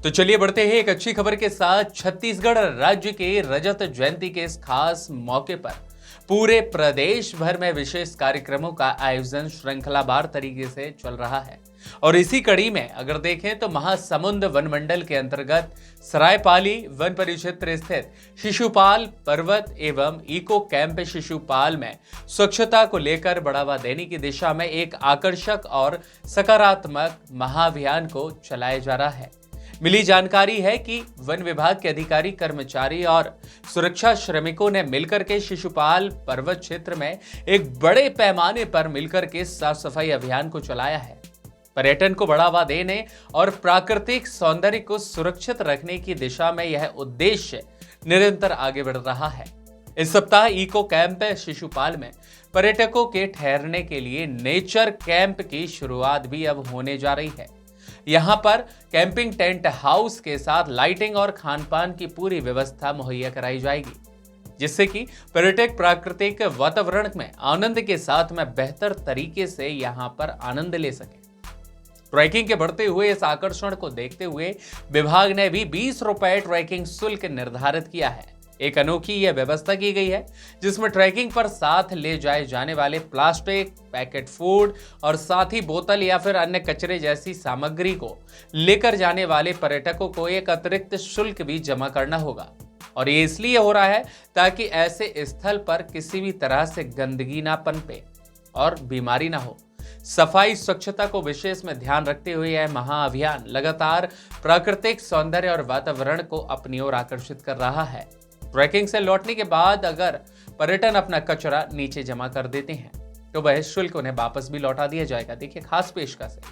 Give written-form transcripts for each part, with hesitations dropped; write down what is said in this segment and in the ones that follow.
तो चलिए बढ़ते हैं एक अच्छी खबर के साथ। छत्तीसगढ़ राज्य के रजत जयंती के इस खास मौके पर पूरे प्रदेश भर में विशेष कार्यक्रमों का आयोजन श्रृंखलावार तरीके से चल रहा है। और इसी कड़ी में अगर देखें तो महासमुंद वन मंडल के अंतर्गत सरायपाली वन परिक्षेत्र स्थित शिशुपाल पर्वत एवं इको कैंप शिशुपाल में स्वच्छता को लेकर बढ़ावा देने की दिशा में एक आकर्षक और सकारात्मक महाअभियान को चलाया जा रहा है। मिली जानकारी है कि वन विभाग के अधिकारी, कर्मचारी और सुरक्षा श्रमिकों ने मिलकर के शिशुपाल पर्वत क्षेत्र में एक बड़े पैमाने पर मिलकर के साफ सफाई अभियान को चलाया है। पर्यटन को बढ़ावा देने और प्राकृतिक सौंदर्य को सुरक्षित रखने की दिशा में यह उद्देश्य निरंतर आगे बढ़ रहा है। इस सप्ताह इको कैंप शिशुपाल में पर्यटकों के ठहरने के लिए नेचर कैंप की शुरुआत भी अब होने जा रही है। यहाँ पर कैंपिंग टेंट हाउस के साथ लाइटिंग और खान पान की पूरी व्यवस्था मुहैया कराई जाएगी, जिससे कि पर्यटक प्राकृतिक वातावरण में आनंद के साथ में बेहतर तरीके से यहाँ पर आनंद ले सके। ट्रैकिंग के बढ़ते हुए इस आकर्षण को देखते हुए विभाग ने भी 20 रुपए ट्रैकिंग शुल्क निर्धारित किया है। एक अनोखी यह व्यवस्था की गई है जिसमें ट्रैकिंग पर साथ ले जाए जाने वाले प्लास्टिक, पैकेट फूड और साथ ही बोतल या फिर अन्य कचरे जैसी सामग्री को लेकर जाने वाले पर्यटकों को एक अतिरिक्त शुल्क भी जमा करना होगा। और ये इसलिए हो रहा है ताकि ऐसे स्थल पर किसी भी तरह से गंदगी ना पनपे और बीमारी ना हो। सफाई स्वच्छता को विशेष में ध्यान रखते हुए यह महाअभियान लगातार प्राकृतिक सौंदर्य और वातावरण को अपनी ओर आकर्षित कर रहा है। ट्रैकिंग से लौटने के बाद अगर पर्यटन अपना कचरा नीचे जमा कर देते हैं तो वह शुल्क उन्हें वापस भी लौटा दिया जाएगा। देखिए, खास पेशकश है,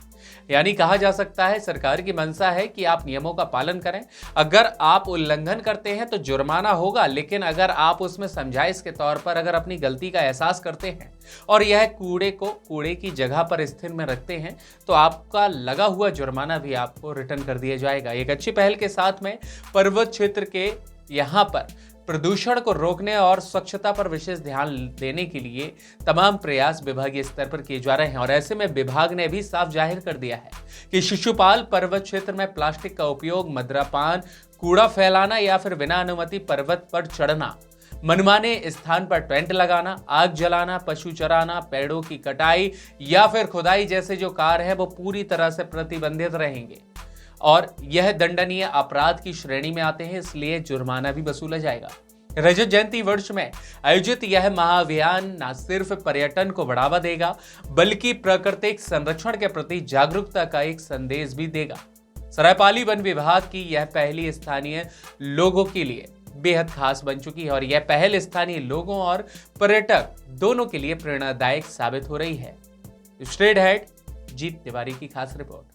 यानी कहा जा सकता है सरकार की मंशा है कि आप नियमों का पालन करें। अगर आप उल्लंघन करते हैं तो जुर्माना होगा, लेकिन अगर आप उसमें समझाइश के तौर पर अगर अपनी गलती का एहसास करते हैं और यह कूड़े को कूड़े की जगह पर स्थिर में रखते हैं तो आपका लगा हुआ जुर्माना भी आपको रिटर्न कर दिया जाएगा। एक अच्छी पहल के साथ में पर्वत क्षेत्र के यहाँ पर प्रदूषण को रोकने और स्वच्छता पर विशेष ध्यान देने के लिए तमाम प्रयास विभागीय स्तर पर किए जा रहे हैं। और ऐसे में विभाग ने भी साफ जाहिर कर दिया है कि शिशुपाल पर्वत क्षेत्र में प्लास्टिक का उपयोग, मद्यपान, कूड़ा फैलाना या फिर बिना अनुमति पर्वत पर चढ़ना, मनमाने स्थान पर टेंट लगाना, आग जलाना, पशु चराना, पेड़ों की कटाई या फिर खुदाई जैसे जो कार्य है वो पूरी तरह से प्रतिबंधित रहेंगे और यह दंडनीय अपराध की श्रेणी में आते हैं, इसलिए जुर्माना भी वसूला जाएगा। रजत जयंती वर्ष में आयोजित यह महाअभियान न सिर्फ पर्यटन को बढ़ावा देगा बल्कि प्राकृतिक संरक्षण के प्रति जागरूकता का एक संदेश भी देगा। सरायपाली वन विभाग की यह पहली स्थानीय लोगों के लिए बेहद खास बन चुकी है और यह पहल स्थानीय लोगों और पर्यटक दोनों के लिए प्रेरणादायक साबित हो रही है। स्ट्रेट हेड जीत तिवारी की खास रिपोर्ट।